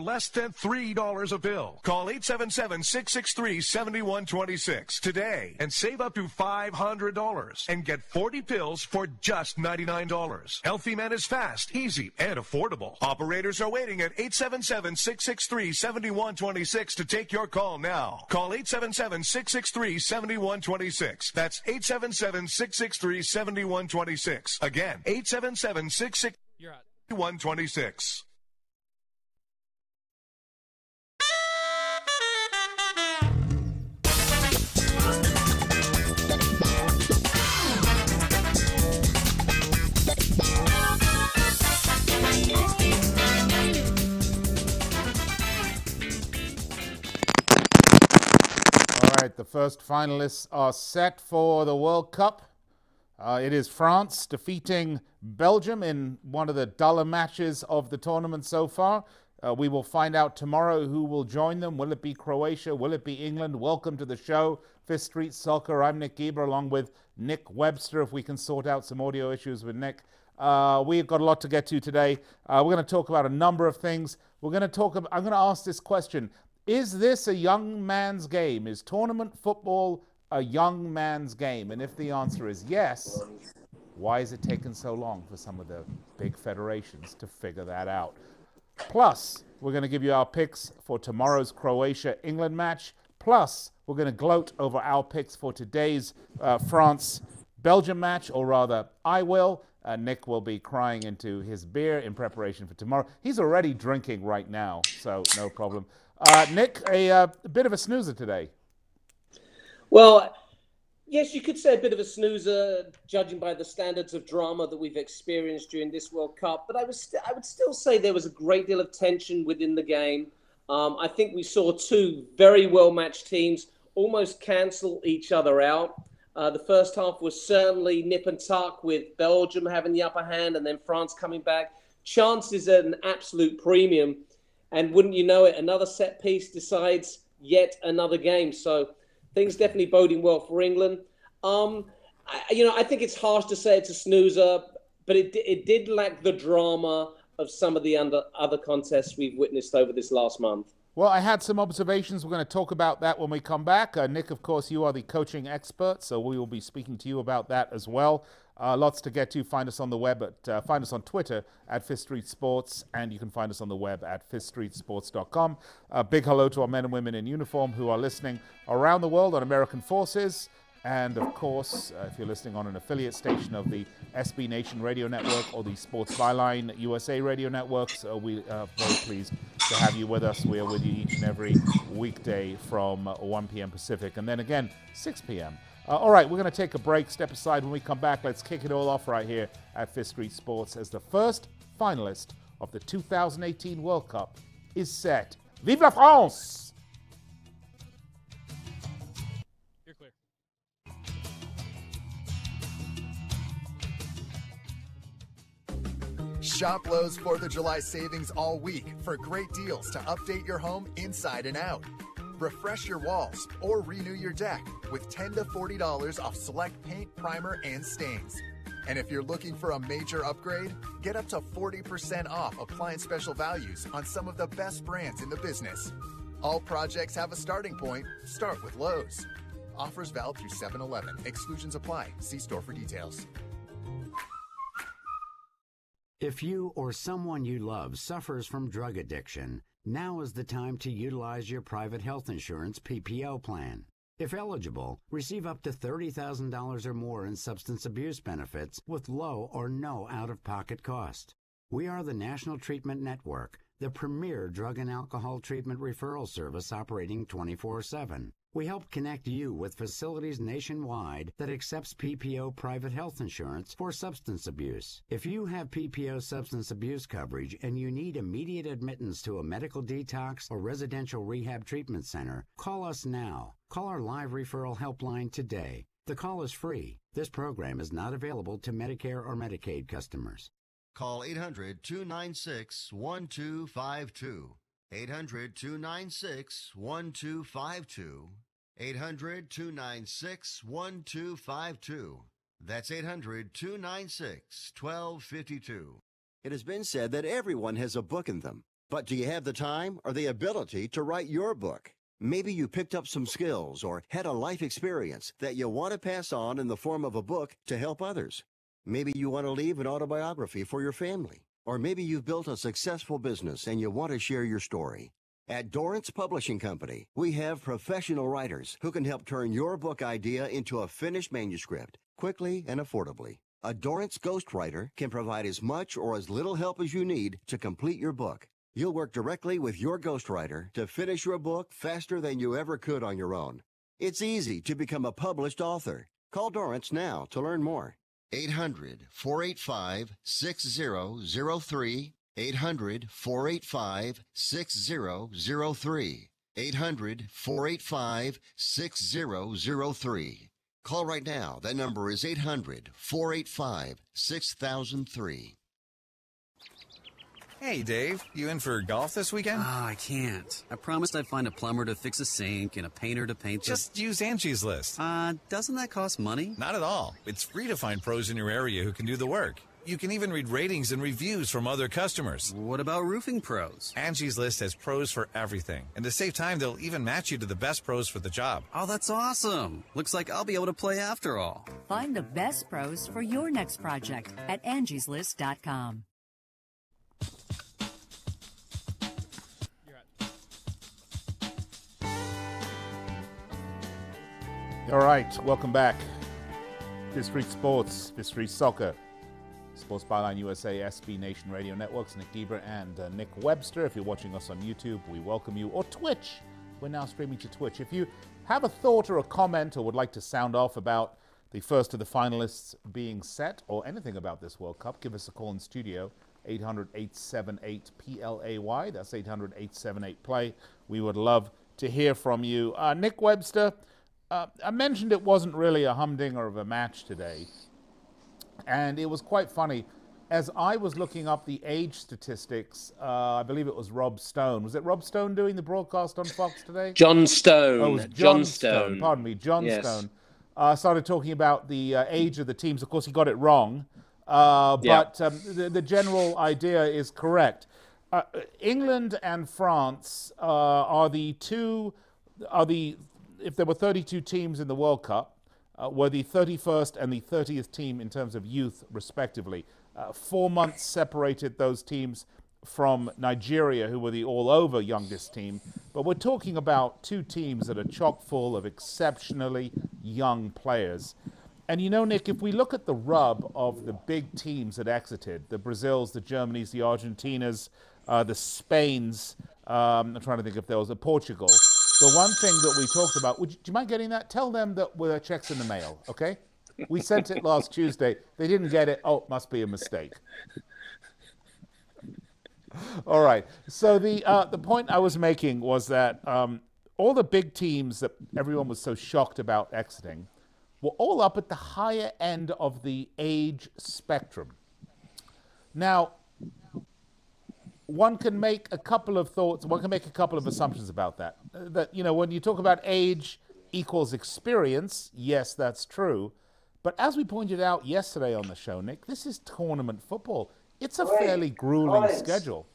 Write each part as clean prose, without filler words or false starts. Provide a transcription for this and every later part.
less than $3 a pill. Call 877-663-7126 today and save up to $500 and get 40 pills for just $99. Healthy Man is fast, easy, and affordable. Operators are waiting at 877-663-7126 to take your call now. Call 877-663-7126. That's 877-663-7126. Again, 877-663-7126. The first finalists are set for the World Cup. It is France defeating Belgium in one of the duller matches of the tournament so far. We will find out tomorrow who will join them. Will it be Croatia? Will it be England? Welcome to the show, Fifth Street Soccer. I'm Nick Geber along with Nick Webster, if we can sort out some audio issues with Nick. We've got a lot to get to today. We're going to talk about a number of things. I'm going to ask this question. Is this a young man's game? Is tournament football a young man's game? And if the answer is yes, why is it taking so long for some of the big federations to figure that out? Plus, we're going to give you our picks for tomorrow's Croatia-England match. Plus, we're going to gloat over our picks for today's France-Belgium match, or rather, I will. Nick will be crying into his beer in preparation for tomorrow. He's already drinking right now, so no problem. Nick, a bit of a snoozer today. Well, yes, you could say a bit of a snoozer, judging by the standards of drama that we've experienced during this World Cup. But I would still say there was a great deal of tension within the game. I think we saw two very well-matched teams almost cancel each other out. The first half was certainly nip and tuck, with Belgium having the upper hand and then France coming back. Chances at an absolute premium. And wouldn't you know it, another set piece decides yet another game. So things definitely boding well for England. I think it's harsh to say it's a snoozer, but it did lack the drama of some of the other contests we've witnessed over this last month. Well, I had some observations. We're going to talk about that when we come back. Nick, of course, you are the coaching expert, so we will be speaking to you about that as well. Lots to get to. Find us on the web find us on Twitter at Fifth Street Sports, and you can find us on the web at fifthstreetsports.com. Big hello to our men and women in uniform who are listening around the world on American forces. And, of course, if you're listening on an affiliate station of the SB Nation Radio Network or the Sports Byline USA Radio Networks, we are very pleased to have you with us. We are with you each and every weekday from 1 p.m. Pacific, and then again, 6 p.m. All right, we're going to take a break, step aside. When we come back, let's kick it all off right here at Fifth Street Sports as the first finalist of the 2018 World Cup is set. Vive la France! Shop Lowe's 4th of July savings all week for great deals to update your home inside and out. Refresh your walls or renew your deck with $10 to $40 off select paint, primer, and stains. And if you're looking for a major upgrade, get up to 40% off appliance special values on some of the best brands in the business. All projects have a starting point. Start with Lowe's. Offers valid through 7/11. Exclusions apply. See store for details. If you or someone you love suffers from drug addiction, now is the time to utilize your private health insurance PPO plan. If eligible, receive up to $30,000 or more in substance abuse benefits with low or no out-of-pocket cost. We are the National Treatment Network, the premier drug and alcohol treatment referral service operating 24/7. We help connect you with facilities nationwide that accepts PPO private health insurance for substance abuse. If you have PPO substance abuse coverage and you need immediate admittance to a medical detox or residential rehab treatment center, call us now. Call our live referral helpline today. The call is free. This program is not available to Medicare or Medicaid customers. Call 800-296-1252. 800-296-1252. 800-296-1252. That's 800-296-1252. It has been said that everyone has a book in them. But do you have the time or the ability to write your book? Maybe you picked up some skills or had a life experience that you want to pass on in the form of a book to help others. Maybe you want to leave an autobiography for your family. Or maybe you've built a successful business and you want to share your story. At Dorrance Publishing Company, we have professional writers who can help turn your book idea into a finished manuscript quickly and affordably. A Dorrance ghostwriter can provide as much or as little help as you need to complete your book. You'll work directly with your ghostwriter to finish your book faster than you ever could on your own. It's easy to become a published author. Call Dorrance now to learn more. 800-485-6003. 800-485-6003. 800-485-6003. Call right now. That number is 800-485-6003. Hey, Dave, you in for golf this weekend? I can't. I promised I'd find a plumber to fix a sink and a painter to paint the... Just use Angie's List. Doesn't that cost money? Not at all. It's free to find pros in your area who can do the work. You can even read ratings and reviews from other customers. What about roofing pros? Angie's List has pros for everything. And to save time, they'll even match you to the best pros for the job. Oh, that's awesome. Looks like I'll be able to play after all. Find the best pros for your next project at angieslist.com. All right, welcome back. Fifth Street Sports, Fifth Street Soccer, Sports Byline USA, SB Nation Radio Networks, Nick Geber and Nick Webster. If you're watching us on YouTube, we welcome you. Or Twitch. We're now streaming to Twitch. If you have a thought or a comment or would like to sound off about the first of the finalists being set or anything about this World Cup, give us a call in studio, 800-878-PLAY. That's 800-878-PLAY. We would love to hear from you. Nick Webster, I mentioned it wasn't really a humdinger of a match today, and it was quite funny. As I was looking up the age statistics, I believe it was Rob Stone. Was it Rob Stone doing the broadcast on Fox today? John Stone. Oh, it was John Stone. Pardon me, John Yes. Stone. Started talking about the age of the teams. Of course, he got it wrong, but the general idea is correct. England and France are the two, if there were 32 teams in the World Cup, were the 31st and the 30th team in terms of youth, respectively. 4 months separated those teams from Nigeria, who were the all-over youngest team. But we're talking about two teams that are chock full of exceptionally young players. And you know, Nick, if we look at the rub of the big teams that exited, the Brazils, the Germanys, the Argentinas, the Spains, I'm trying to think if there was a Portugal. The one thing that we talked about, do you mind getting that? Tell them that we're checks in the mail, okay? We sent it last Tuesday. They didn't get it. Oh, it must be a mistake. All right. So the point I was making was that all the big teams that everyone was so shocked about exiting were all up at the higher end of the age spectrum. Now, one can make a couple of thoughts, one can make a couple of assumptions about that. That, you know, when you talk about age equals experience, yes, that's true. But as we pointed out yesterday on the show, Nick, this is tournament football. It's a fairly grueling schedule.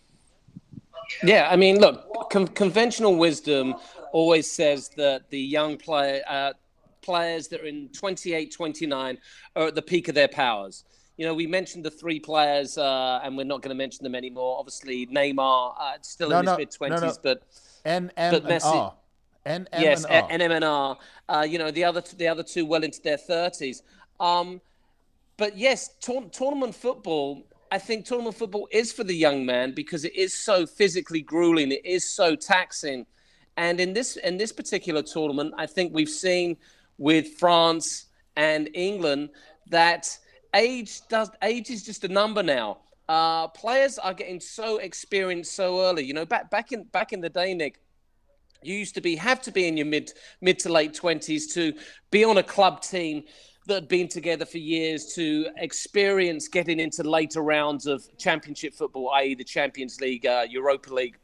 Yeah, I mean, look, conventional wisdom always says that the young players that are in 28, 29 are at the peak of their powers. You know, we mentioned the three players, and we're not going to mention them anymore. Obviously, Neymar, still in his mid-20s, but Messi. NM&R. You know, the other two well into their 30s. But yes, tournament football, I think tournament football is for the young man because it is so physically grueling. It is so taxing. And in this particular tournament, I think we've seen with France and England that age is just a number now. Players are getting so experienced so early. You know, back in the day, Nick, you used to have to be in your mid to late 20s to be on a club team that had been together for years to experience getting into later rounds of championship football, i.e. the Champions League, Europa League.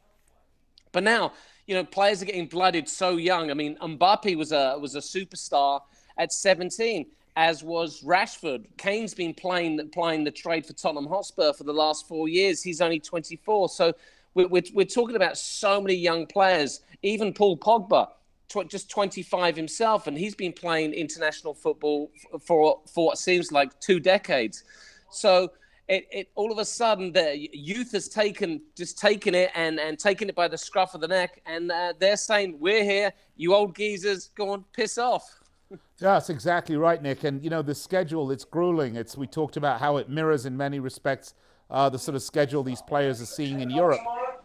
But now, you know, players are getting blooded so young. I mean, Mbappe was a superstar at 17. As was Rashford. Kane's been playing the trade for Tottenham Hotspur for the last 4 years. He's only 24. So we're talking about so many young players. Even Paul Pogba, just 25 himself, and he's been playing international football for what seems like 2 decades. So it all of a sudden the youth has taken it and taken it by the scruff of the neck, and they're saying, we're here, you old geezers, go on, piss off. Yeah, that's exactly right, Nick. And, the schedule, it's grueling. We talked about how it mirrors in many respects the sort of schedule these players are seeing in Europe.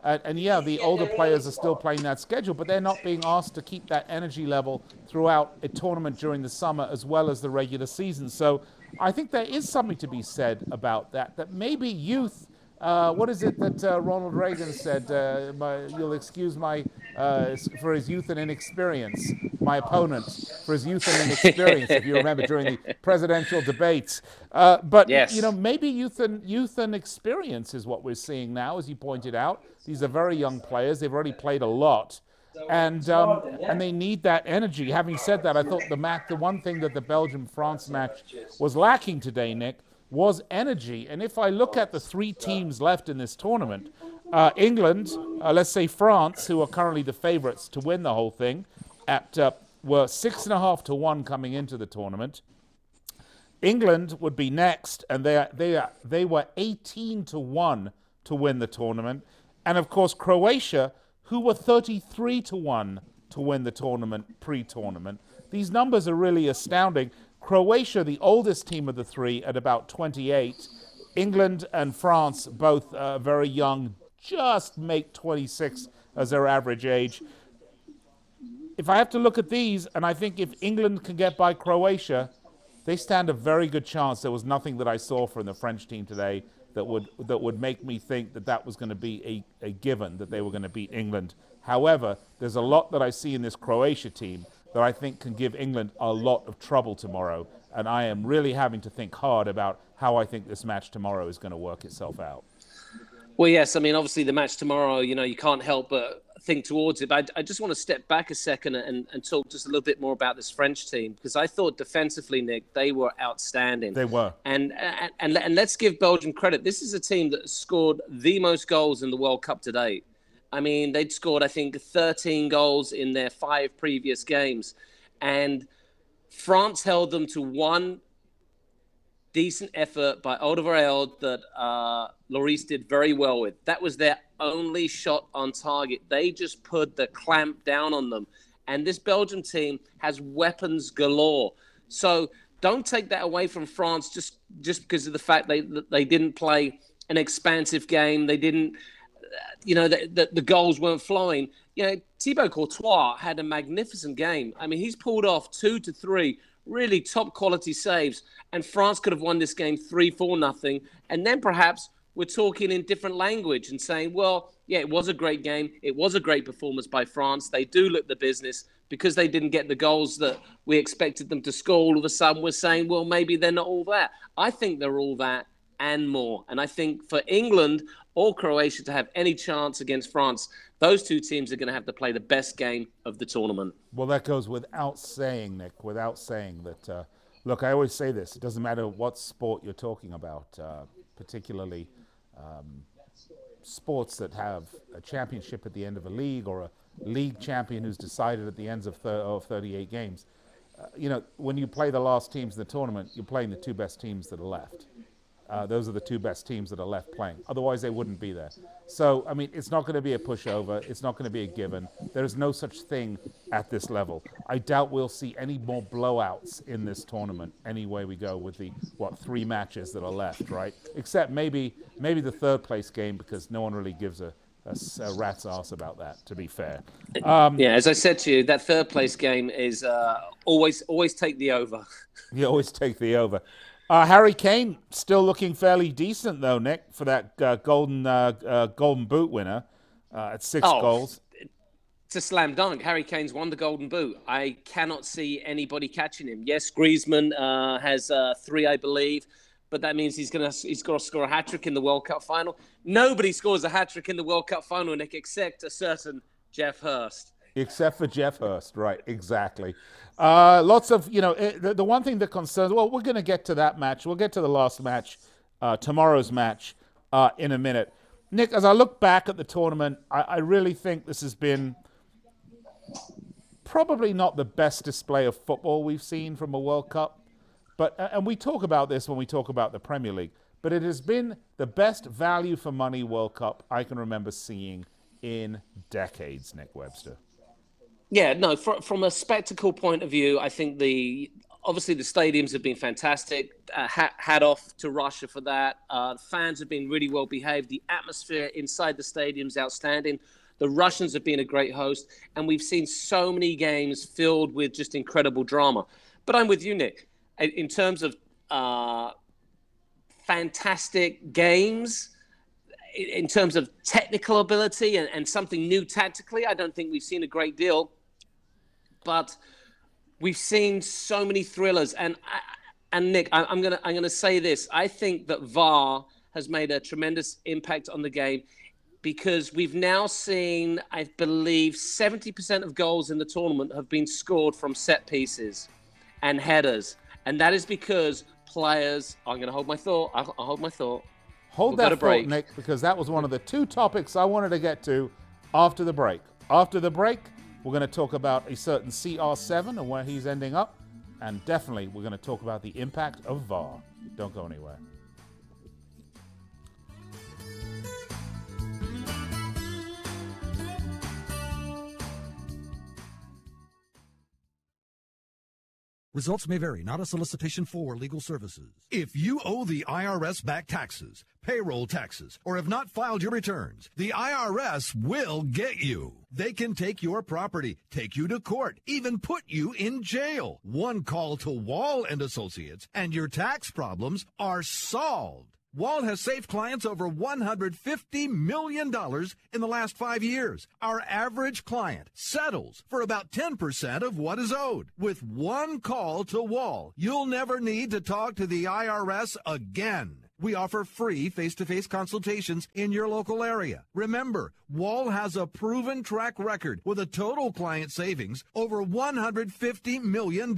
And the older players are still playing that schedule, but they're not being asked to keep that energy level throughout a tournament during the summer as well as the regular season. So I think there is something to be said about that maybe youth, what is it that Ronald Reagan said? You'll excuse for his youth and inexperience, my opponent for his youth and inexperience, if you remember, during the presidential debates. But yes. Maybe youth and experience is what we're seeing now, as you pointed out. These are very young players. They've already played a lot. And they need that energy. Having said that, I thought the one thing that the Belgium-France match was lacking today, Nick, was energy. And if I look at the 3 teams left in this tournament, England, let's say France, who are currently the favorites to win the whole thing, were 6.5 to 1 coming into the tournament. England would be next, and they were 18 to 1 to win the tournament. And of course, Croatia, who were 33 to 1 to win the tournament pre-tournament. These numbers are really astounding. Croatia, the oldest team of the 3, at about 28. England and France, both very young, just make 26 as their average age. If I have to look at these, and I think if England can get by Croatia, they stand a very good chance. There was nothing that I saw from the French team today that would make me think that was going to be a given, that they were going to beat England. However, there's a lot that I see in this Croatia team that I think can give England a lot of trouble tomorrow. And I am really having to think hard about how I think this match tomorrow is going to work itself out. Well, yes, I mean, obviously the match tomorrow, you can't help but think towards it. But I just want to step back a second and talk just a little bit more about this French team, because I thought defensively, Nick, they were outstanding. They were. And let's give Belgium credit. This is a team that scored the most goals in the World Cup to date. I mean, they'd scored, I think, 13 goals in their 5 previous games. And France held them to one decent effort by Alderweireld that Lloris did very well with. That was their only shot on target. They just put the clamp down on them. And this Belgium team has weapons galore. So don't take that away from France just because of the fact they didn't play an expansive game. They didn't, the goals weren't flowing. Thibaut Courtois had a magnificent game. I mean, he's pulled off 2 to 3 really top quality saves, and France could have won this game 3-4-0. And then perhaps we're talking in different language and saying, well, yeah, it was a great game. It was a great performance by France. They do look the business. Because they didn't get the goals that we expected them to score, all of a sudden we're saying, well, maybe they're not all that. I think they're all that and more. And I think for England or Croatia to have any chance against France, those 2 teams are going to have to play the best game of the tournament. Well, that goes without saying, Nick, without saying that, look, I always say this, it doesn't matter what sport you're talking about, particularly sports that have a championship at the end of a league or a league champion who's decided at the ends of 38 games. When you play the last teams in the tournament, you're playing the 2 best teams that are left. Those are the 2 best teams that are left playing. Otherwise, they wouldn't be there. So, I mean, it's not going to be a pushover. It's not going to be a given. There's no such thing at this level. I doubt we'll see any more blowouts in this tournament any way we go with the, 3 matches that are left, right? Except maybe the 3rd place game, because no one really gives a rat's ass about that, to be fair. As I said to you, that 3rd place game is always take the over. You always take the over. Harry Kane still looking fairly decent, though, Nick, for that golden boot winner at 6 goals. It's a slam dunk. Harry Kane's won the golden boot. I cannot see anybody catching him. Yes, Griezmann has 3, I believe, but that means he's got to score a hat-trick in the World Cup final. Nobody scores a hat-trick in the World Cup final, Nick, except a certain Jeff Hurst. Except for Jeff Hurst, right, exactly. Lots of, the one thing that concerns, well, we're going to get to that match. We'll get to the last match, tomorrow's match, in a minute. Nick, as I look back at the tournament, I really think this has been probably not the best display of football we've seen from a World Cup. And we talk about this when we talk about the Premier League, but it has been the best value for money World Cup I can remember seeing in decades, Nick Webster. Yeah, no, from a spectacle point of view, I think obviously the stadiums have been fantastic. Hat off to Russia for that. Fans have been really well behaved. The atmosphere inside the stadium's outstanding. The Russians have been a great host, and we've seen so many games filled with just incredible drama. But I'm with you, Nick. In terms of fantastic games, in terms of technical ability and something new tactically, I don't think we've seen a great deal. But we've seen so many thrillers. And Nick, I'm gonna say this. I think that VAR has made a tremendous impact on the game, because we've now seen, I believe, 70% of goals in the tournament have been scored from set pieces and headers. And that is because players, I'm going to hold my thought. I'll hold my thought. Hold that thought, Nick, because that was one of the two topics I wanted to get to after the break. After the break, we're going to talk about a certain CR7 and where he's ending up. And definitely, we're going to talk about the impact of VAR. Don't go anywhere. Results may vary, not a solicitation for legal services. If you owe the IRS back taxes, payroll taxes, or have not filed your returns, the IRS will get you. They can take your property, take you to court, even put you in jail. One call to Wall and Associates, and your tax problems are solved. Wall has saved clients over $150 million in the last 5 years. Our average client settles for about 10% of what is owed. With one call to Wall, you'll never need to talk to the IRS again. We offer free face-to-face consultations in your local area. Remember, Wall has a proven track record with a total client savings over $150 million.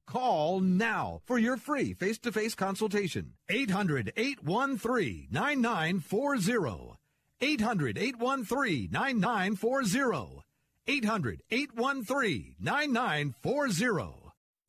Call now for your free face-to-face consultation. 800-813-9940. 800-813-9940. 800-813-9940.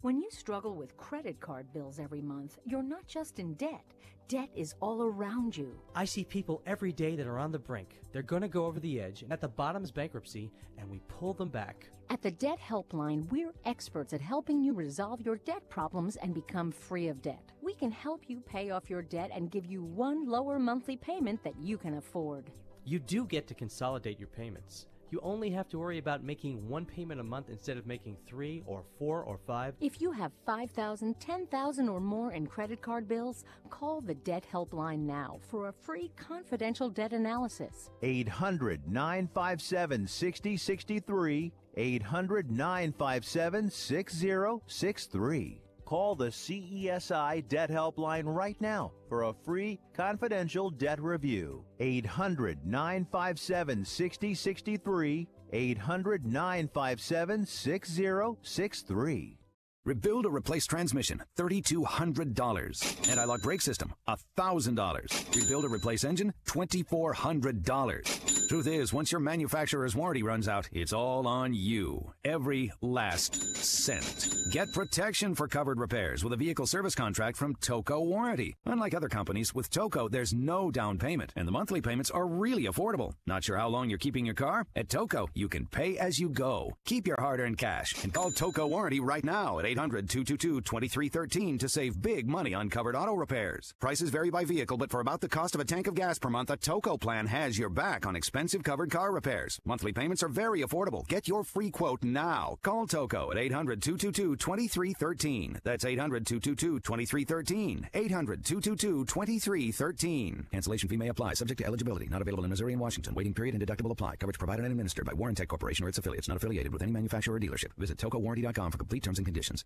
When you struggle with credit card bills every month, you're not just in debt. Debt is all around you. I see people every day that are on the brink. They're going to go over the edge, and at the bottom is bankruptcy, and we pull them back. At the Debt Helpline, we're experts at helping you resolve your debt problems and become free of debt. We can help you pay off your debt and give you one lower monthly payment that you can afford. You do get to consolidate your payments. You only have to worry about making one payment a month instead of making 3 or 4 or 5. If you have $5,000, $10,000 or more in credit card bills, call the Debt Helpline now for a free confidential debt analysis. 800-957-6063. 800-957-6063. Call the CESI Debt Helpline right now for a free confidential debt review. 800-957-6063. 800-957-6063. Rebuild or replace transmission, $3,200. Anti-lock brake system, $1,000. Rebuild or replace engine, $2,400. Truth is, once your manufacturer's warranty runs out, it's all on you. Every last cent. Get protection for covered repairs with a vehicle service contract from Toco Warranty. Unlike other companies, with Toco, there's no down payment, and the monthly payments are really affordable. Not sure how long you're keeping your car? At Toco, you can pay as you go. Keep your hard-earned cash and call Toco Warranty right now at 800-222-2313 to save big money on covered auto repairs. Prices vary by vehicle, but for about the cost of a tank of gas per month, a Toco plan has your back on expensive covered car repairs. Monthly payments are very affordable. Get your free quote now. Call Toco at 800-222-2313. That's 800-222-2313. 800-222-2313. Cancellation fee may apply. Subject to eligibility. Not available in Missouri and Washington. Waiting period and deductible apply. Coverage provided and administered by Warrantech Corporation or its affiliates. Not affiliated with any manufacturer or dealership. Visit TocoWarranty.com for complete terms and conditions.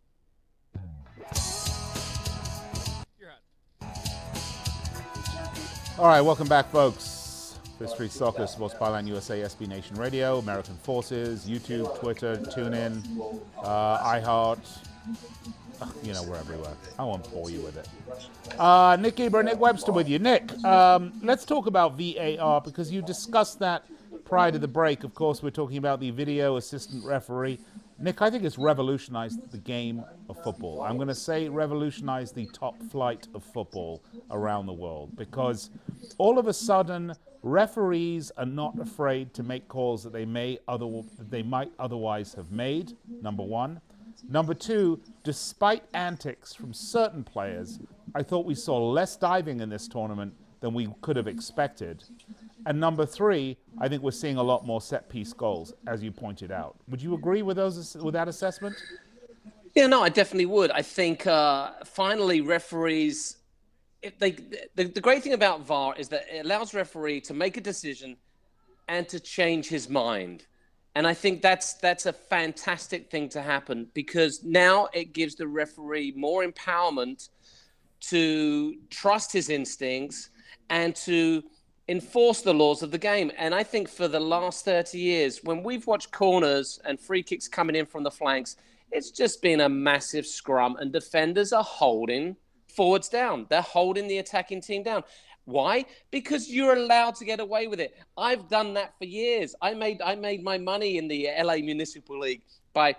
All right, welcome back, folks. Fifth Street Soccer, Sports Byline USA, SB Nation Radio, American Forces, YouTube, Twitter, TuneIn, iHeart, You know, we're everywhere. I won't bore you with it. Nick Geber and Nick Webster with you. Nick, let's talk about VAR, because you discussed that prior to the break. Of course, we're talking about the video assistant referee. Nick, I think it's revolutionized the game of football. I'm going to say revolutionized the top flight of football around the world, because all of a sudden, referees are not afraid to make calls that they might otherwise have made, number one. Number two, despite antics from certain players, I thought we saw less diving in this tournament than we could have expected. And number three, I think we're seeing a lot more set-piece goals, as you pointed out. Would you agree with that assessment? Yeah, no, I definitely would. I think finally referees, the great thing about VAR is that it allows referee to make a decision and to change his mind. And I think that's a fantastic thing to happen, because now it gives the referee more empowerment to trust his instincts and to enforce the laws of the game. And I think for the last 30 years, when we've watched corners and free kicks coming in from the flanks, it's just been a massive scrum, and defenders are holding forwards down. They're holding the attacking team down. Why? Because you're allowed to get away with it. I've done that for years. I made my money in the LA Municipal League by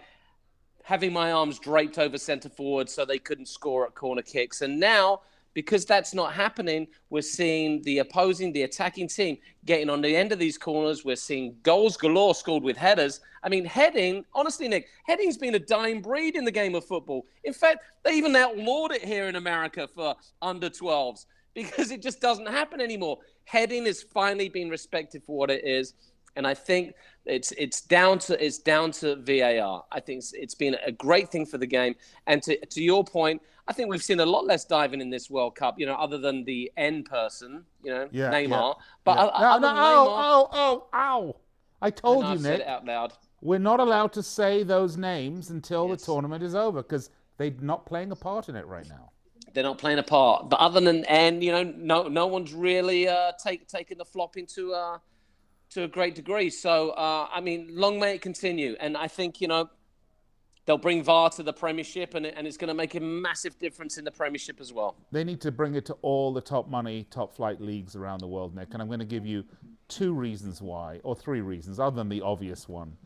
having my arms draped over center forward so they couldn't score at corner kicks. And now, because that's not happening, we're seeing the attacking team getting on the end of these corners. We're seeing goals galore scored with headers. I mean, heading, honestly, Nick, heading's been a dying breed in the game of football. In fact, they even outlawed it here in America for under 12s. Because it just doesn't happen anymore. Heading is finally being respected for what it is, and I think it's down to VAR. I think it's been a great thing for the game. And to your point, I think we've seen a lot less diving in this World Cup. You know, other than the N person, you know, Neymar. Yeah. But Neymar, I told you, Nick. Said it out loud. We're not allowed to say those names until the tournament is over, because they're not playing a part in it right now. They're not playing a part. But other than, and you know, no one's really taken the flopping to a great degree. So I mean, long may it continue. And I think, you know, they'll bring VAR to the Premiership, and it's going to make a massive difference in the Premiership as well. They need to bring it to all the top money, top flight leagues around the world, Nick. And I'm going to give you 2 reasons why, or 3 reasons, other than the obvious one.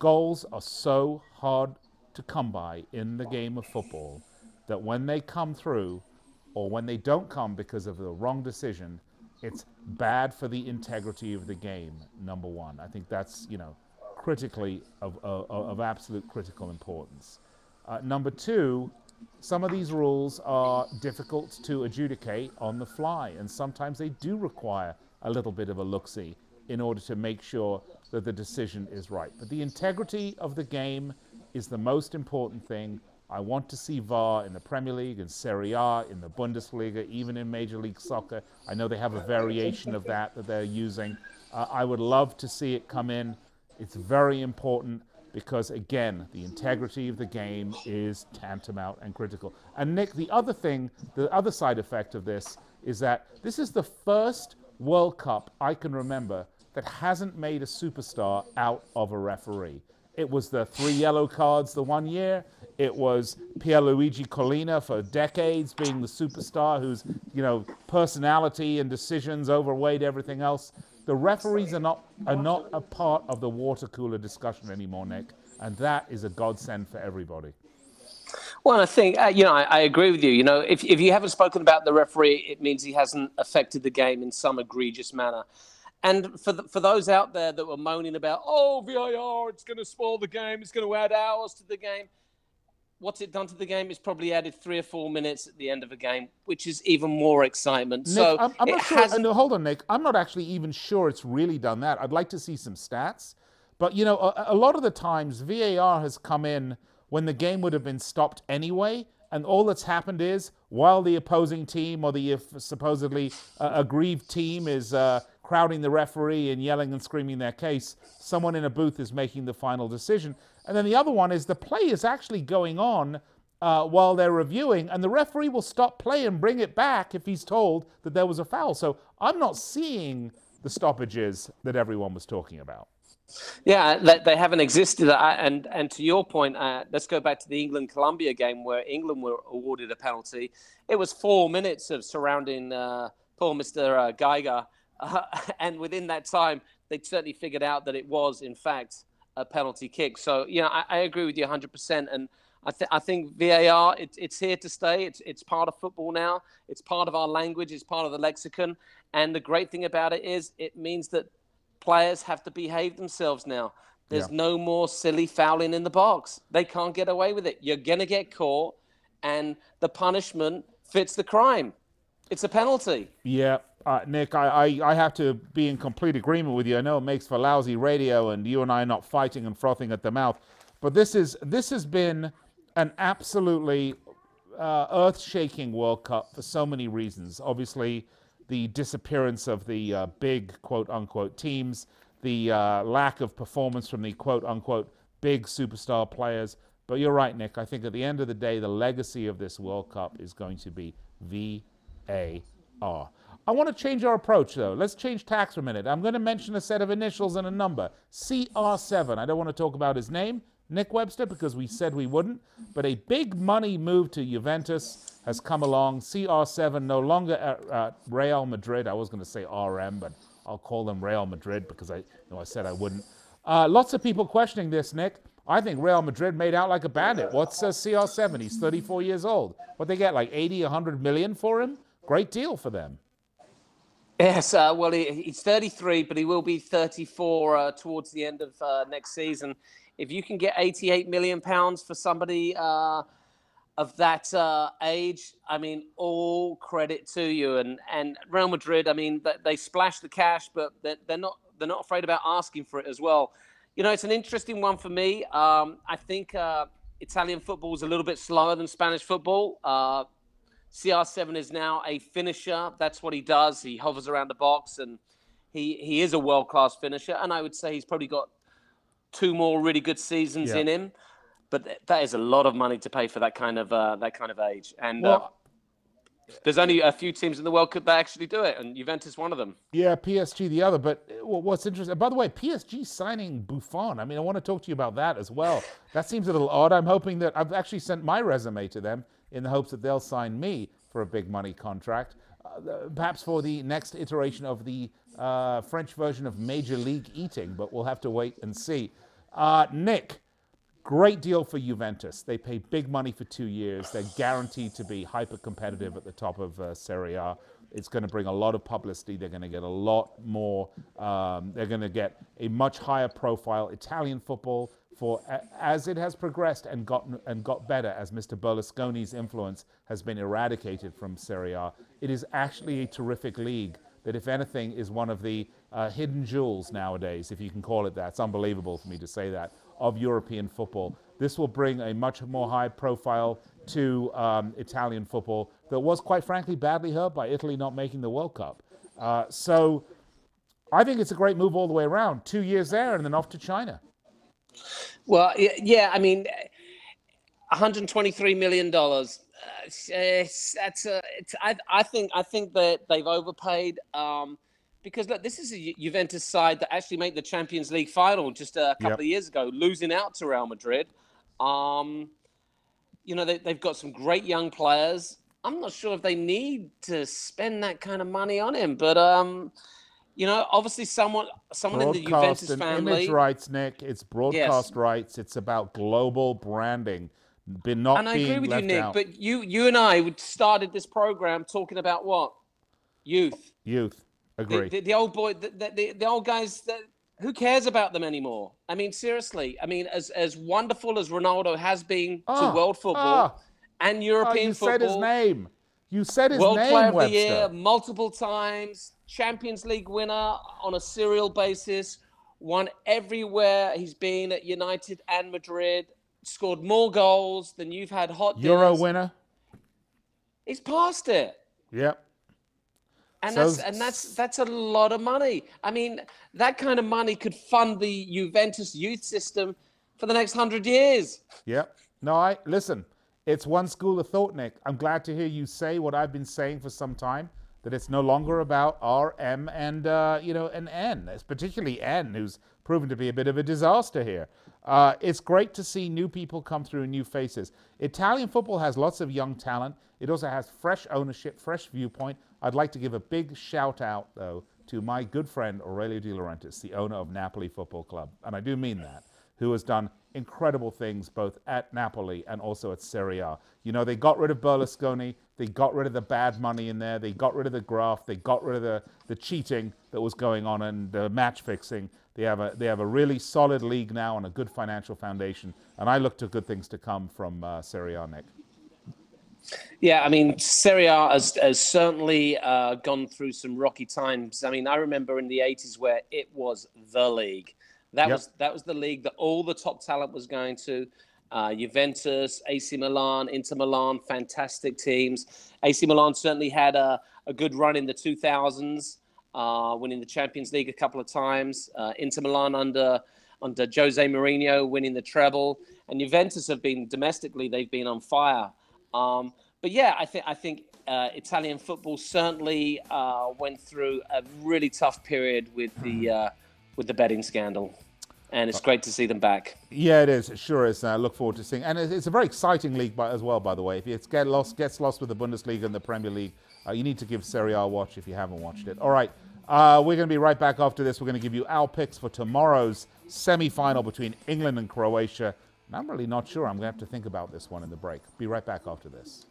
Goals are so hard to come by in the game of football that when they come through, or when they don't come because of the wrong decision, it's bad for the integrity of the game, number one. I think that's, you know, critically of absolute critical importance. Number two, some of these rules are difficult to adjudicate on the fly, and sometimes they do require a little bit of a look-see in order to make sure that the decision is right. But the integrity of the game is the most important thing. I want to see VAR in the Premier League, in Serie A, in the Bundesliga, even in Major League Soccer. I know they have a variation of that they're using. I would love to see it come in. It's very important because, again, the integrity of the game is tantamount and critical. And Nick, the other side effect of this is that this is the first World Cup I can remember that hasn't made a superstar out of a referee. It was the 3 yellow cards the one year. It was Pierluigi Collina for decades being the superstar whose, you know, personality and decisions overweighed everything else. The referees are not a part of the water cooler discussion anymore, Nick, and that is a godsend for everybody. Well, I think, you know, I agree with you. You know, if you haven't spoken about the referee, it means he hasn't affected the game in some egregious manner. And for those out there that were moaning about, oh, VAR, it's going to spoil the game, it's going to add hours to the game. What's it done to the game? It's probably added 3 or 4 minutes at the end of a game, which is even more excitement. Nick, so I'm not sure. No, hold on, Nick. I'm not actually even sure it's really done that. I'd like to see some stats. But, you know, a lot of the times VAR has come in when the game would have been stopped anyway, and all that's happened is while the opposing team or the supposedly aggrieved team is crowding the referee and yelling and screaming their case, someone in a booth is making the final decision. And then the other one is the play is actually going on while they're reviewing, and the referee will stop play and bring it back if he's told that there was a foul. So I'm not seeing the stoppages that everyone was talking about. Yeah, they haven't existed. And to your point, let's go back to the England-Colombia game where England were awarded a penalty. It was 4 minutes of surrounding poor Mr. Geiger. And within that time, they certainly figured out that it was, in fact, a penalty kick. So, I agree with you 100%. And I think VAR, it's here to stay. It's part of football now. It's part of our language. It's part of the lexicon. And the great thing about it is it means that players have to behave themselves now. There's no more silly fouling in the box. They can't get away with it. You're going to get caught, and the punishment fits the crime. It's a penalty. Yeah. Nick, I have to be in complete agreement with you. I know it makes for lousy radio, and you and I are not fighting and frothing at the mouth, but this has been an absolutely earth-shaking World Cup for so many reasons. Obviously, the disappearance of the big quote-unquote teams, the lack of performance from the quote-unquote big superstar players. But you're right, Nick. I think at the end of the day, the legacy of this World Cup is going to be VAR. I want to change our approach, though. Let's change tacks for a minute. I'm going to mention a set of initials and a number. CR7. I don't want to talk about his name, Nick Webster, because we said we wouldn't. But a big money move to Juventus has come along. CR7 no longer at Real Madrid. I was going to say RM, but I'll call them Real Madrid because I said I wouldn't. Lots of people questioning this, Nick. I think Real Madrid made out like a bandit. What's CR7? He's 34 years old. What they get, like 80, 100 million for him? Great deal for them. Yes, well, he's 33, but he will be 34 towards the end of next season. If you can get £88 million for somebody of that age, I mean, all credit to you. And Real Madrid, I mean, they splash the cash, but they're not afraid about asking for it as well. It's an interesting one for me. I think Italian football is a little bit slower than Spanish football. CR7 is now a finisher. That's what he does. He hovers around the box, and he is a world-class finisher. And I would say he's probably got 2 more really good seasons in him. But that is a lot of money to pay for that kind of age. And there's only a few teams in the World Cup that actually do it, and Juventus one of them. Yeah, PSG the other. But what's interesting, by the way, PSG signing Buffon. I mean, I want to talk to you about that as well. That seems a little odd. I'm hoping that I've actually sent my resume to them in the hopes that they'll sign me for a big money contract, perhaps for the next iteration of the French version of Major League Eating, but we'll have to wait and see. Nick, great deal for Juventus. They pay big money for 2 years. They're guaranteed to be hyper-competitive at the top of Serie A. It's going to bring a lot of publicity. They're going to get a lot more. They're going to get a much higher profile Italian football as it has progressed and got better, as Mr. Berlusconi's influence has been eradicated from Serie A. It is actually a terrific league that, if anything, is one of the hidden jewels nowadays, if you can call it that. It's unbelievable for me to say that, of European football. This will bring a much more high profile to Italian football that was, quite frankly, badly hurt by Italy not making the World Cup. So I think it's a great move all the way around. 2 years there and then off to China. Well, yeah, I mean, $123 million. I think that they've overpaid. Because look, this is a Juventus side that actually made the Champions League final just a couple of years ago, losing out to Real Madrid. They've got some great young players. I'm not sure if they need to spend that kind of money on him, but obviously someone in the Juventus family. Image rights, Nick. It's broadcast rights. It's about global branding. And I agree with you, Nick. Out. But you and I started this program talking about what? Youth. Agree. The old boy, the old guys. Who cares about them anymore? I mean, seriously. I mean, as wonderful as Ronaldo has been to world football and European football. You said his name. You said his World name, Player of the Webster. Year, multiple times. Champions League winner on a serial basis. Won everywhere he's been at United and Madrid. Scored more goals than you've had hot dinners. Euro winner. He's past it. Yep. And that's a lot of money. I mean, that kind of money could fund the Juventus youth system for the next 100 years. Yep. No, listen, it's one school of thought, Nick. I'm glad to hear you say what I've been saying for some time, that it's no longer about R, M, and, and N. It's particularly N, who's proven to be a bit of a disaster here. It's great to see new people come through, new faces. Italian football has lots of young talent. It also has fresh ownership, fresh viewpoint. I'd like to give a big shout out, though, to my good friend Aurelio De Laurentiis, the owner of Napoli Football Club, and I do mean that, who has done incredible things both at Napoli and also at Serie A. You know, they got rid of Berlusconi, they got rid of the bad money in there, they got rid of the graft, they got rid of the cheating that was going on and the match fixing. They have a really solid league now and a good financial foundation, and I look to good things to come from Serie A, Nick. Yeah, I mean, Serie A has certainly gone through some rocky times. I mean, I remember in the 80s where it was the league. That was the league that all the top talent was going to. Juventus, AC Milan, Inter Milan, fantastic teams. AC Milan certainly had a good run in the 2000s, winning the Champions League a couple of times. Inter Milan under Jose Mourinho winning the treble. And Juventus have been, domestically, they've been on fire. But yeah, I think Italian football certainly went through a really tough period with the betting scandal, and it's great to see them back. Yeah, it is. It sure is. I look forward to seeing, and it's a very exciting league as well. By the way, if it gets lost with the Bundesliga and the Premier League, you need to give Serie A a watch if you haven't watched it. All right, we're going to be right back after this. We're going to give you our picks for tomorrow's semi-final between England and Croatia. And I'm really not sure. I'm going to have to think about this one in the break. Be right back after this.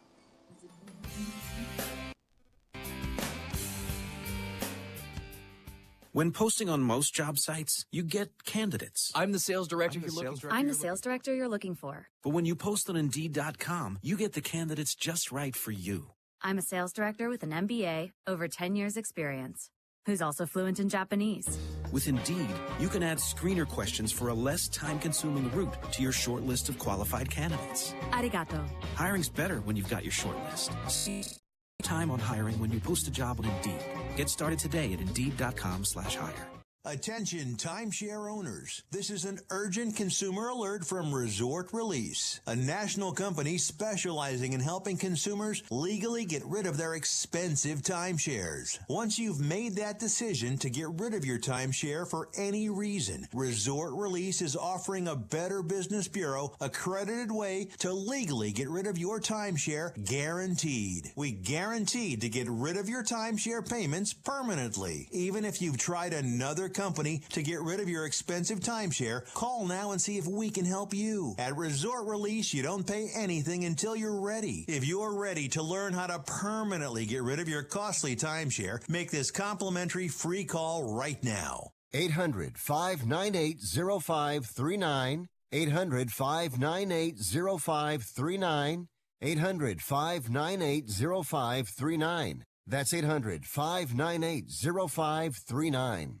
When posting on most job sites, you get candidates. I'm the sales director you're looking for. I'm the sales director you're looking for. But when you post on Indeed.com, you get the candidates just right for you. I'm a sales director with an MBA, over 10 years experience, who's also fluent in Japanese. With Indeed, you can add screener questions for a less time-consuming route to your short list of qualified candidates. Arigato. Hiring's better when you've got your short list. Save time on hiring when you post a job on Indeed. Get started today at Indeed.com/hire. Attention timeshare owners. This is an urgent consumer alert from Resort Release, a national company specializing in helping consumers legally get rid of their expensive timeshares. Once you've made that decision to get rid of your timeshare for any reason, Resort Release is offering a Better Business Bureau accredited way to legally get rid of your timeshare guaranteed. We guaranteed to get rid of your timeshare payments permanently. Even if you've tried another company to get rid of your expensive timeshare, call now and see if we can help you. At Resort Release, you don't pay anything until you're ready. If you're ready to learn how to permanently get rid of your costly timeshare, make this complimentary free call right now. 800-598-0539. 800-598-0539. 800-598-0539. That's 800-598-0539.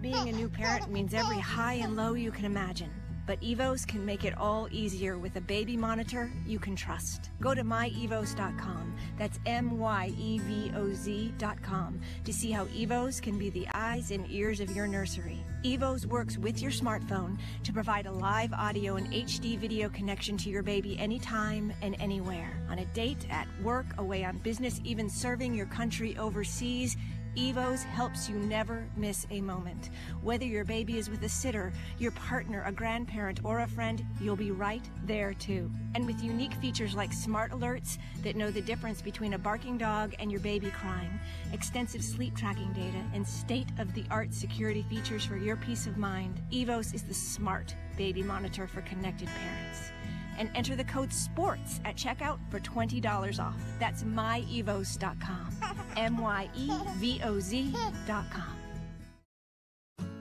Being a new parent means every high and low you can imagine. But Evos can make it all easier with a baby monitor you can trust. Go to myevos.com, that's MYEVOZ.com, to see how Evos can be the eyes and ears of your nursery. Evos works with your smartphone to provide a live audio and HD video connection to your baby anytime and anywhere. On a date, at work, away on business, even serving your country overseas, Evos helps you never miss a moment. Whether your baby is with a sitter, your partner, a grandparent, or a friend, you'll be right there too. And with unique features like smart alerts that know the difference between a barking dog and your baby crying, extensive sleep tracking data, and state-of-the-art security features for your peace of mind, Evos is the smart baby monitor for connected parents. And enter the code SPORTS at checkout for $20 off. That's myevos.com. MYEVOZ.com.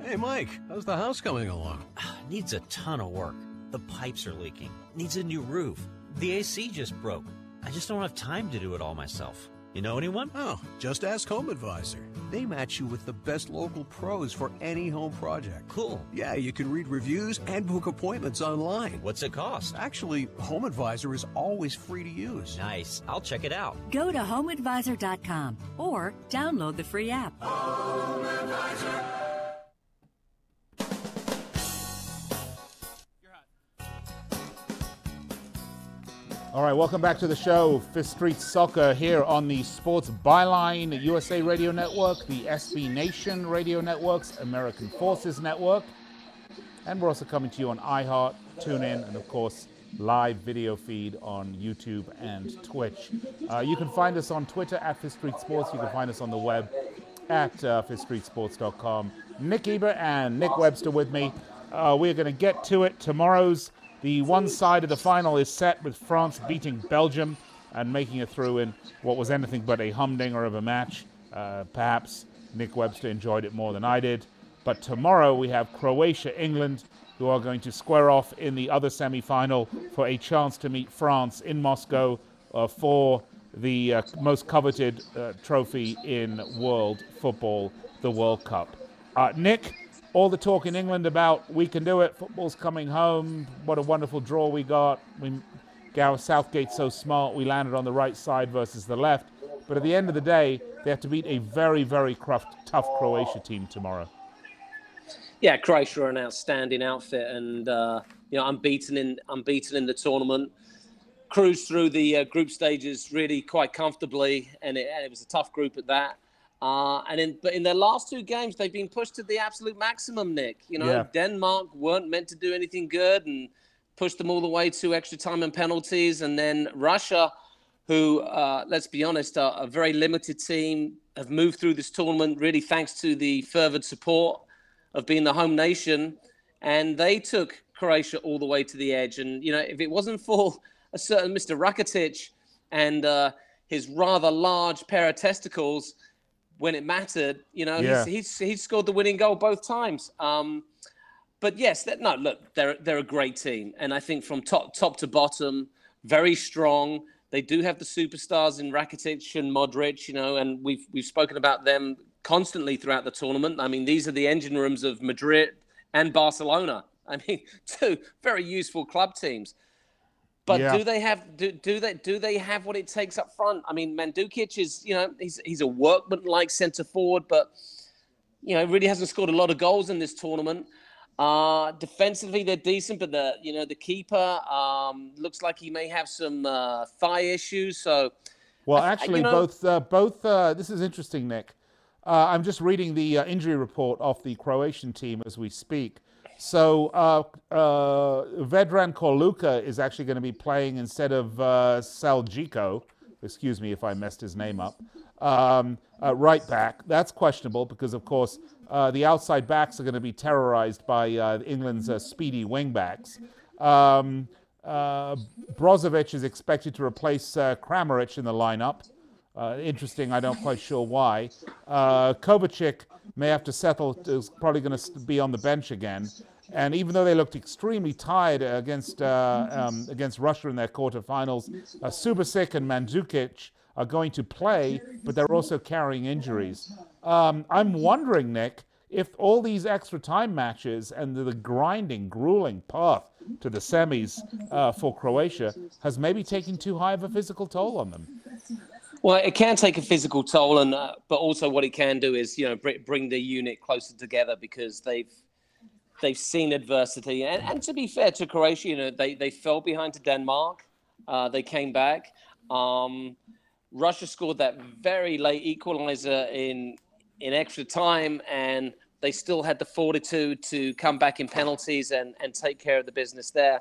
Hey, Mike, how's the house coming along? Needs a ton of work. The pipes are leaking. Needs a new roof. The AC just broke. I just don't have time to do it all myself. You know anyone? Oh, just ask Home Advisor. They match you with the best local pros for any home project. Cool. Yeah, you can read reviews and book appointments online. What's it cost? Actually, Home Advisor is always free to use. Nice. I'll check it out. Go to HomeAdvisor.com or download the free app. Home Advisor. All right, welcome back to the show. Fifth Street Soccer here on the Sports Byline USA Radio Network, the SB Nation Radio Networks, American Forces Network. And we're also coming to you on iHeart, TuneIn, and of course, live video feed on YouTube and Twitch. You can find us on Twitter at Fifth Street Sports. You can find us on the web at fifthstreetsports.com. Nick Geber and Nick Webster with me. We're going to get to it. The one side of the final is set with France beating Belgium and making it through in what was anything but a humdinger of a match. Perhaps Nick Webster enjoyed it more than I did. But tomorrow we have Croatia, England, who are going to square off in the other semi-final for a chance to meet France in Moscow for the most coveted trophy in world football, the World Cup. Nick, all the talk in England about we can do it, football's coming home, what a wonderful draw we got. Gareth Southgate's so smart, we landed on the right side versus the left. But at the end of the day, they have to beat a very, very tough Croatia team tomorrow. Yeah, Croatia are an outstanding outfit, and unbeaten in the tournament. Cruised through the group stages really quite comfortably, and it was a tough group at that. But in their last two games, they've been pushed to the absolute maximum, Nick. Denmark weren't meant to do anything good and pushed them all the way to extra time and penalties. And then Russia, who, let's be honest, are a very limited team, have moved through this tournament really thanks to the fervent support of being the home nation. And they took Croatia all the way to the edge. And, if it wasn't for a certain Mr. Rakitic and his rather large pair of testicles, when it mattered, he scored the winning goal both times. But yes, they're a great team, and I think from top to bottom, very strong. They do have the superstars in Rakitic and Modric, and we've spoken about them constantly throughout the tournament. I mean, these are the engine rooms of Madrid and Barcelona. I mean, two very useful club teams. But do they have what it takes up front? I mean, Mandzukic is, he's a workman-like centre forward, but really hasn't scored a lot of goals in this tournament. Defensively, they're decent, but the keeper looks like he may have some thigh issues. So, well, actually, both. This is interesting, Nick. I'm just reading the injury report of the Croatian team as we speak. So Vedran Korluka is actually going to be playing instead of Saljico. Excuse me if I messed his name up. Right back. That's questionable because, of course, the outside backs are going to be terrorized by England's speedy wing backs. Brozovic is expected to replace Kramaric in the lineup. Interesting, I'm not quite sure why. Kovacic may have to settle, is probably going to be on the bench again. And even though they looked extremely tired against Russia in their quarterfinals, Subasic and Mandzukic are going to play, but they're also carrying injuries. I'm wondering, Nick, if all these extra time matches and the grinding, grueling path to the semis for Croatia has maybe taken too high of a physical toll on them. Well, it can take a physical toll, but also what it can do is, bring the unit closer together because they've seen adversity. And to be fair to Croatia, they fell behind to Denmark. They came back. Russia scored that very late equalizer in extra time, and they still had the fortitude to come back in penalties and take care of the business there.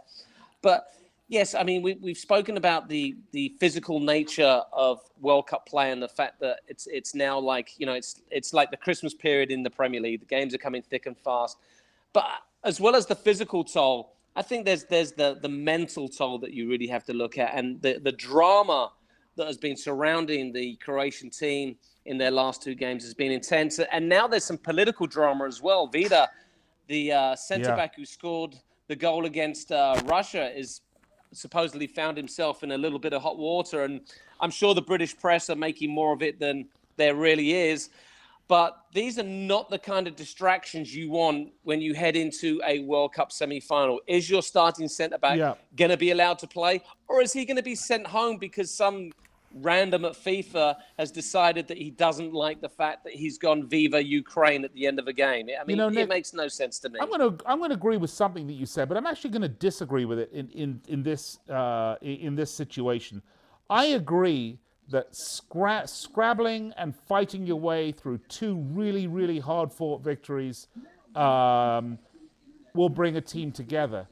But yes, I mean, we've spoken about the physical nature of World Cup play and the fact that it's now like, it's like the Christmas period in the Premier League. The games are coming thick and fast. But as well as the physical toll, I think there's the mental toll that you really have to look at, and the drama that has been surrounding the Croatian team in their last two games has been intense. And now there's some political drama as well. Vida, the centre-back who scored the goal against Russia, is supposedly found himself in a little bit of hot water. And I'm sure the British press are making more of it than there really is. But these are not the kind of distractions you want when you head into a World Cup semi-final. Is your starting centre-back going to be allowed to play? Or is he going to be sent home because some random at FIFA has decided that he doesn't like the fact that he's gone Viva Ukraine at the end of a game. I mean, Nick, it makes no sense to me. I'm going to agree with something that you said, but I'm actually going to disagree with it in this situation. I agree that scrabbling and fighting your way through two really, really hard-fought victories will bring a team together.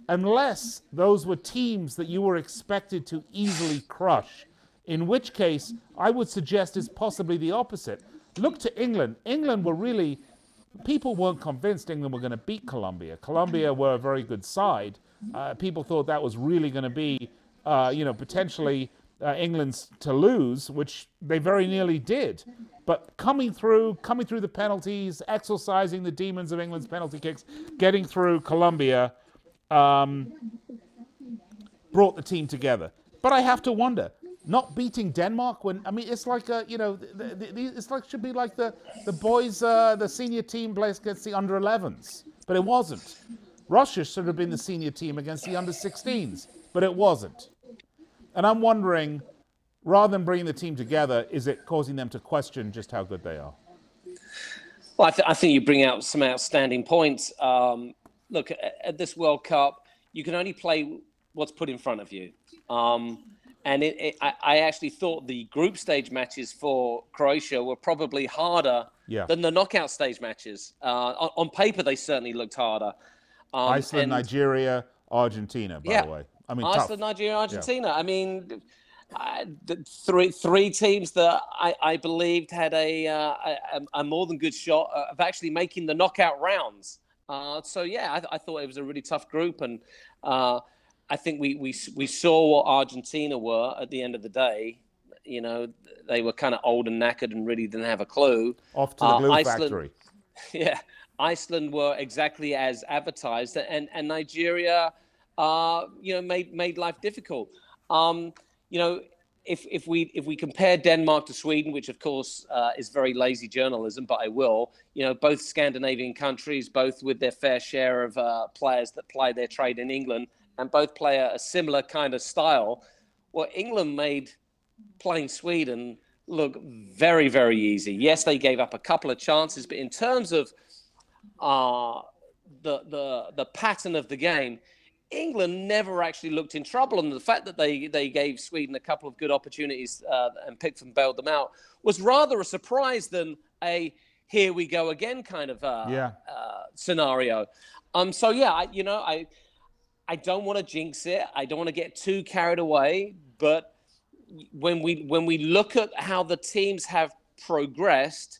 Unless those were teams that you were expected to easily crush, in which case I would suggest is possibly the opposite. Look to England. England were really... People weren't convinced England were going to beat Colombia. Colombia were a very good side. People thought that was really going to be, potentially England's to lose, which they very nearly did. But coming through the penalties, exorcising the demons of England's penalty kicks, getting through Colombia, brought the team together. But I have to wonder, not beating Denmark it's like it's like should be like the boys, the senior team plays against the under-11s, but it wasn't. Russia should have been the senior team against the under-16s, but it wasn't. And I'm wondering, rather than bringing the team together, is it causing them to question just how good they are? Well, I think you bring out some outstanding points. Look, at this World Cup, you can only play what's put in front of you. And I actually thought the group stage matches for Croatia were probably harder than the knockout stage matches. On paper, they certainly looked harder. Iceland, Nigeria, Argentina, by the way. I mean, Iceland, tough. Nigeria, Argentina. Yeah. I mean, three teams that I believed had a more than good shot of actually making the knockout rounds. So, yeah, I thought it was a really tough group. And I think we saw what Argentina were at the end of the day. You know, they were kind of old and knackered and really didn't have a clue. Off to the glue factory. Yeah, Iceland were exactly as advertised, and Nigeria, made life difficult. If we compare Denmark to Sweden, which of course is very lazy journalism, but I will. Both Scandinavian countries, both with their fair share of players that ply their trade in England, and both play a similar kind of style. Well, England made playing Sweden look very, very easy. Yes, they gave up a couple of chances, but in terms of the pattern of the game, England never actually looked in trouble. And the fact that they gave Sweden a couple of good opportunities and picked and bailed them out was rather a surprise than a here we go again kind of scenario. I don't want to jinx it. I don't want to get too carried away. But when we look at how the teams have progressed,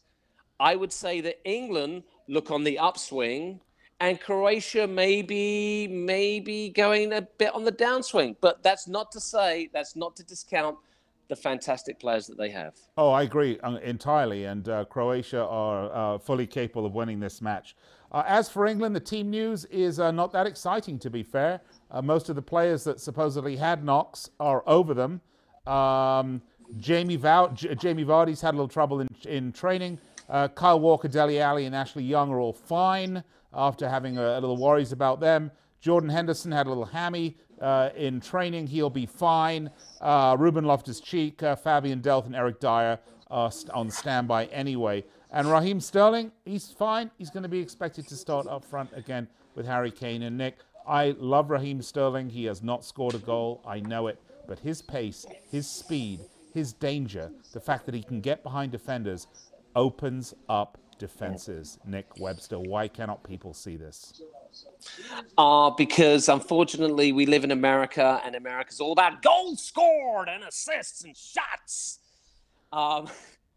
I would say that England look on the upswing and Croatia maybe going a bit on the downswing. But that's not to discount the fantastic players that they have. Oh, I agree entirely. And Croatia are fully capable of winning this match. As for England, the team news is not that exciting, to be fair. Most of the players that supposedly had knocks are over them. Jamie Vardy's had a little trouble in training. Kyle Walker, Dele Alli, and Ashley Young are all fine after having a little worries about them. Jordan Henderson had a little hammy in training. He'll be fine. Ruben Loftus-Cheek, Fabian Delph, and Eric Dyer are on standby anyway. And Raheem Sterling, he's fine. He's going to be expected to start up front again with Harry Kane and Nick. I love Raheem Sterling. He has not scored a goal. I know it. But his pace, his speed, his danger, the fact that he can get behind defenders opens up defenses. Nick Webster, why cannot people see this? Because unfortunately we live in America, and America's all about goals scored and assists and shots.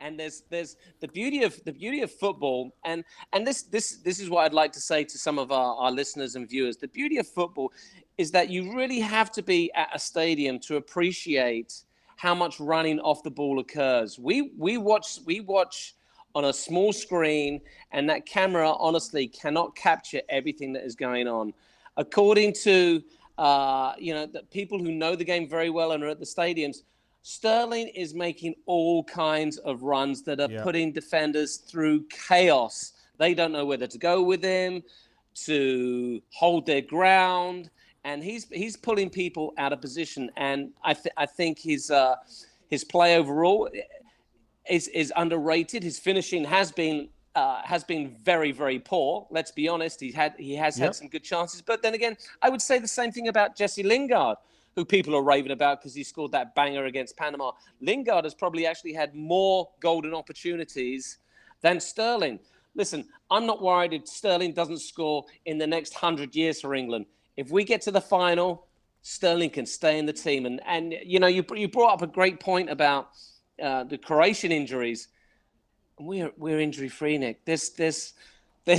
And there's the beauty of football, and this is what I'd like to say to some of our listeners and viewers. The beauty of football is that you really have to be at a stadium to appreciate how much running off the ball occurs. We watch on a small screen, and that camera honestly cannot capture everything that is going on. According to the people who know the game very well and are at the stadiums, Sterling is making all kinds of runs that are putting defenders through chaos. They don't know whether to go with him, to hold their ground, and he's pulling people out of position. And I think his His play overall is underrated. His finishing has been very, very poor. Let's be honest. He has had some good chances, but then again, I would say the same thing about Jesse Lingard, who people are raving about because he scored that banger against Panama. Lingard has probably actually had more golden opportunities than Sterling. Listen, I'm not worried if Sterling doesn't score in the next 100 years for England. If we get to the final, Sterling can stay in the team. And you know, you brought up a great point about the Croatian injuries. We're injury free, Nick. There's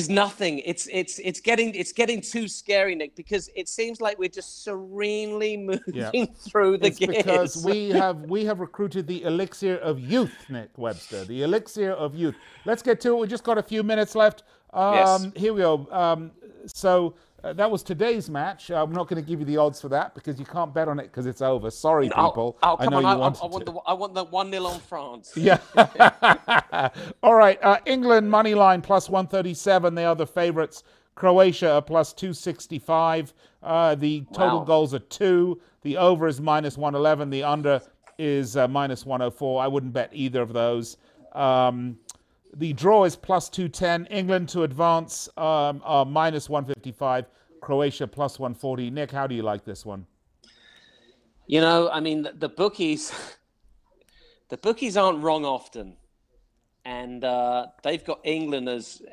nothing. It's getting too scary, Nick, because it seems like we're just serenely moving through the gears. Because we have recruited the elixir of youth, Nick Webster. The elixir of youth. Let's get to it. We just got a few minutes left. Yes. Here we go. So that was today's match. I'm not going to give you the odds for that because you can't bet on it because it's over. Sorry, people. Come on. I want the 1-0 on France. Yeah. All right. England money line plus 137. They are the favourites. Croatia are plus 265. The total goals are 2. The over is minus 111. The under is minus 104. I wouldn't bet either of those. The draw is plus 210. England to advance are minus 155. Croatia plus 140. Nick, how do you like this one? You know, I mean, the bookies aren't wrong often, and they've got England as,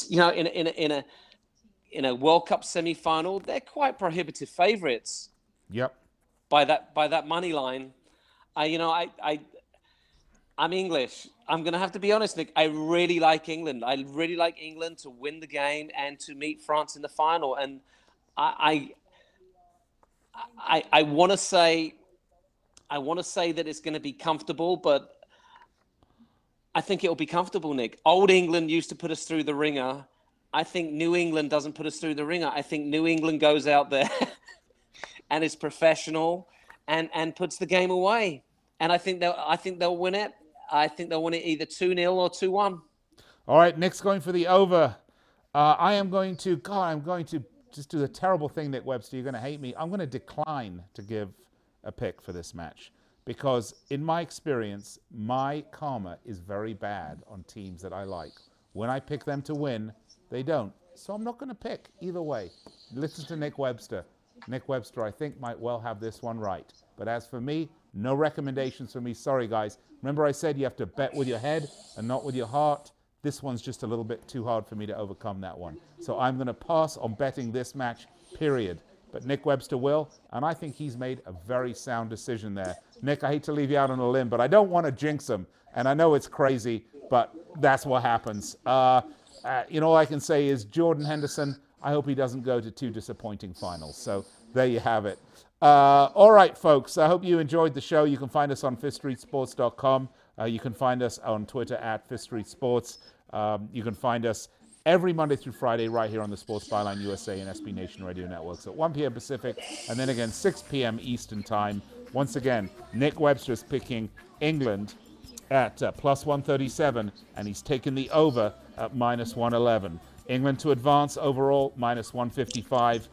you know, in a World Cup semi-final. They're quite prohibitive favourites. Yep. By that money line, I'm English. I'm going to have to be honest, Nick. I really like England. I really like England to win the game and to meet France in the final. And I want to say that it's going to be comfortable, but I think it will be comfortable, Nick. Old England used to put us through the ringer. I think New England doesn't put us through the ringer. I think New England goes out there and is professional and puts the game away. And I think they'll win it. I think they'll win it either 2-0 or 2-1. All right, Nick's going for the over. I'm going to just do the terrible thing, Nick Webster. You're going to hate me. I'm going to decline to give a pick for this match because, in my experience, my karma is very bad on teams that I like. When I pick them to win, they don't. So I'm not going to pick either way. Listen to Nick Webster. Nick Webster, I think, might well have this one right. But as for me, no recommendations for me. Sorry, guys. Remember I said you have to bet with your head and not with your heart? This one's just a little bit too hard for me to overcome that one. So I'm going to pass on betting this match, period. But Nick Webster will, and I think he's made a very sound decision there. Nick, I hate to leave you out on a limb, but I don't want to jinx him. And I know it's crazy, but that's what happens. All I can say is Jordan Henderson, I hope he doesn't go to 2 disappointing finals. So there you have it. All right, folks, I hope you enjoyed the show. You can find us on FifthStreetSports.com. You can find us on Twitter at Fifth Street Sports. You can find us every Monday through Friday right here on the Sports Byline USA and SB Nation Radio Networks at 1 p.m. Pacific and then again 6 p.m. Eastern Time. Once again, Nick Webster is picking England at plus 137, and he's taken the over at minus 111. England to advance overall, minus 155.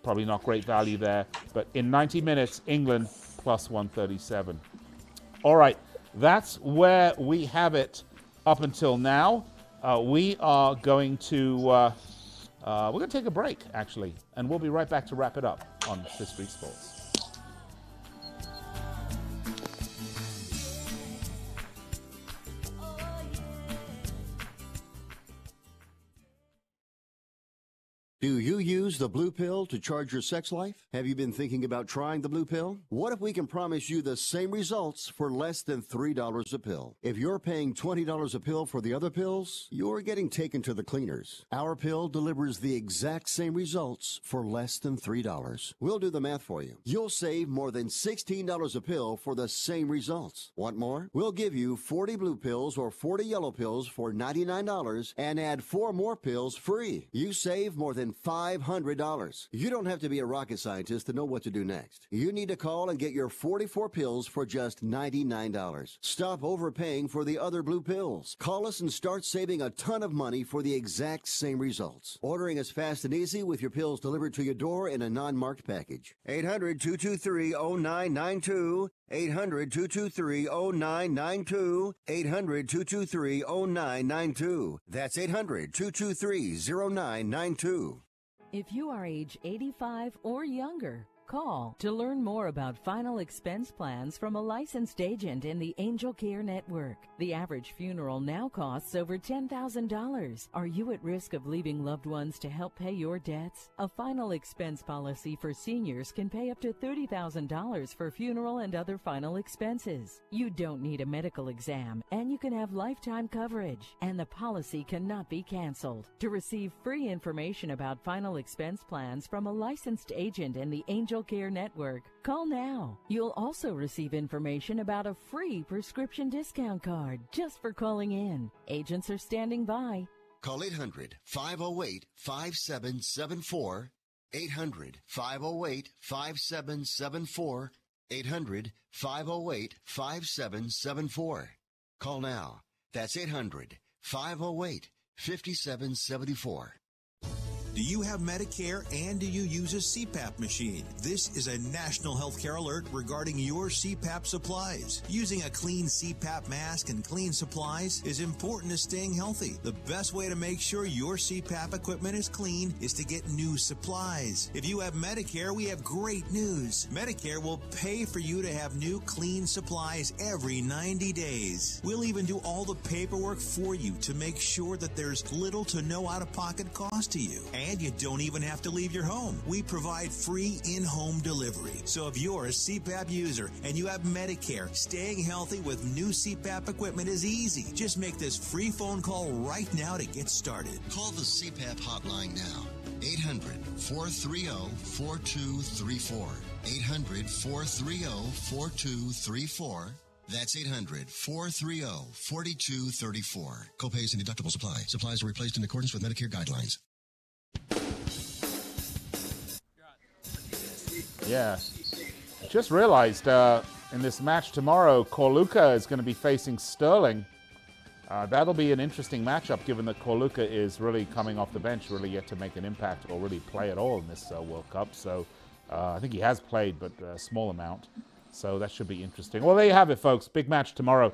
Probably not great value there. But in 90 minutes, England plus 137. All right, that's where we have it up until now. We are going to take a break, actually, and we'll be right back to wrap it up on Fifth Street Sports. Do you use the blue pill to charge your sex life? Have you been thinking about trying the blue pill? What if we can promise you the same results for less than $3 a pill? If you're paying $20 a pill for the other pills, you're getting taken to the cleaners. Our pill delivers the exact same results for less than $3. We'll do the math for you. You'll save more than $16 a pill for the same results. Want more? We'll give you 40 blue pills or 40 yellow pills for $99 and add 4 more pills free. You save more than $500. You don't have to be a rocket scientist to know what to do next. You need to call and get your 44 pills for just $99. Stop overpaying for the other blue pills. Call us and start saving a ton of money for the exact same results. Ordering is fast and easy with your pills delivered to your door in a non-marked package. 800-223-0992. 800-223-0992. 800-223-0992. That's 800-223-0992. If you are age 85 or younger, call to learn more about final expense plans from a licensed agent in the Angel Care Network. The average funeral now costs over $10,000. Are you at risk of leaving loved ones to help pay your debts? A final expense policy for seniors can pay up to $30,000 for funeral and other final expenses. You don't need a medical exam, and you can have lifetime coverage, and the policy cannot be canceled. To receive free information about final expense plans from a licensed agent in the Angel Care Network, call now. You'll also receive information about a free prescription discount card just for calling in. Agents are standing by. Call 800-508-5774. 800-508-5774. 800-508-5774. Call now. That's 800-508-5774. Do you have Medicare and do you use a CPAP machine? This is a national healthcare alert regarding your CPAP supplies. Using a clean CPAP mask and clean supplies is important to staying healthy. The best way to make sure your CPAP equipment is clean is to get new supplies. If you have Medicare, we have great news. Medicare will pay for you to have new clean supplies every 90 days. We'll even do all the paperwork for you to make sure that there's little to no out-of-pocket cost to you. And you don't even have to leave your home. We provide free in-home delivery. So if you're a CPAP user and you have Medicare, staying healthy with new CPAP equipment is easy. Just make this free phone call right now to get started. Call the CPAP hotline now. 800-430-4234. 800-430-4234. That's 800-430-4234. Copays and deductibles apply. Supplies are replaced in accordance with Medicare guidelines. Yeah. Just realized in this match tomorrow, Corluka is going to be facing Sterling. That'll be an interesting matchup, given that Corluka is really coming off the bench, really yet to make an impact or really play at all in this World Cup. So I think he has played, but a small amount. So that should be interesting. Well, there you have it, folks. Big match tomorrow.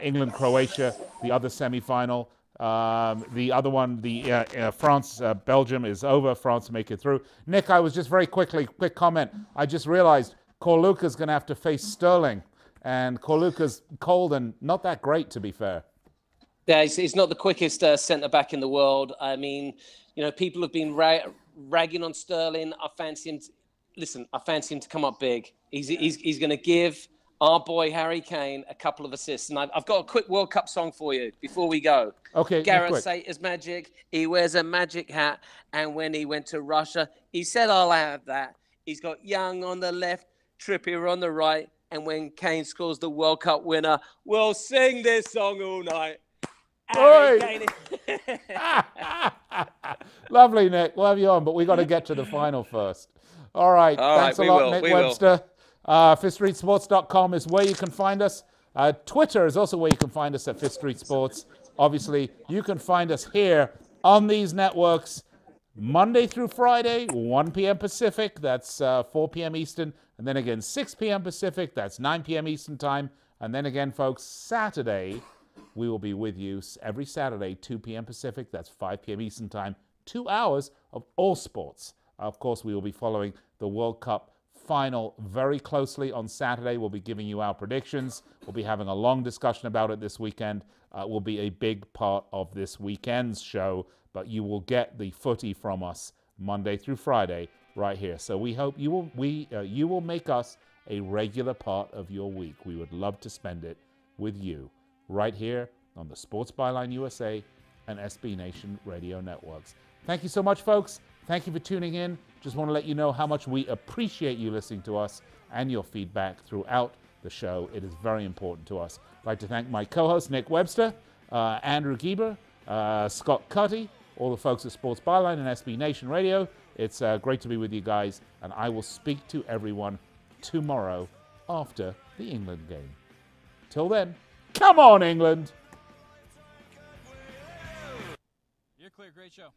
England-Croatia, the other semi-final. The other one, the France-Belgium is over. France make it through. Nick, I was just quick comment. I just realized Corluka's going to have to face Sterling. And Corluka's cold and not that great, to be fair. Yeah, he's not the quickest centre-back in the world. I mean, people have been ragging on Sterling. I fancy him to come up big. He's going to give our boy Harry Kane a couple of assists. And I've got a quick World Cup song for you before we go. Okay. Gareth Sater's magic. He wears a magic hat. And when he went to Russia, he said, I'll have that. He's got Young on the left, Trippier on the right. And when Kane scores the World Cup winner, we'll sing this song all night. Lovely, Nick. We'll have you on, but we got to get to the final first. All right. Thanks a lot, Nick Webster. FifthStreetSports.com is where you can find us. Twitter is also where you can find us at Fifth Street Sports. Obviously, you can find us here on these networks Monday through Friday, 1 p.m. Pacific. That's 4 p.m. Eastern. And then again, 6 p.m. Pacific. That's 9 p.m. Eastern time. And then again, folks, Saturday, we will be with you every Saturday, 2 p.m. Pacific. That's 5 p.m. Eastern time. 2 hours of all sports. Of course, we will be following the World Cup final very closely on Saturday. We'll be giving you our predictions. We'll be having a long discussion about it this weekend. Will be a big part of this weekend's show, but you will get the footy from us Monday through Friday right here. So we hope you will make us a regular part of your week. We would love to spend it with you right here on the Sports Byline USA and SB Nation radio networks. Thank you so much, folks. Thank you for tuning in. Just want to let you know how much we appreciate you listening to us and your feedback throughout the show. It is very important to us. I'd like to thank my co-host, Nick Webster, Andrew Geber, Scott Cuddy, all the folks at Sports Byline and SB Nation Radio. It's great to be with you guys, and I will speak to everyone tomorrow after the England game. Till then, come on, England! You're clear. Great show.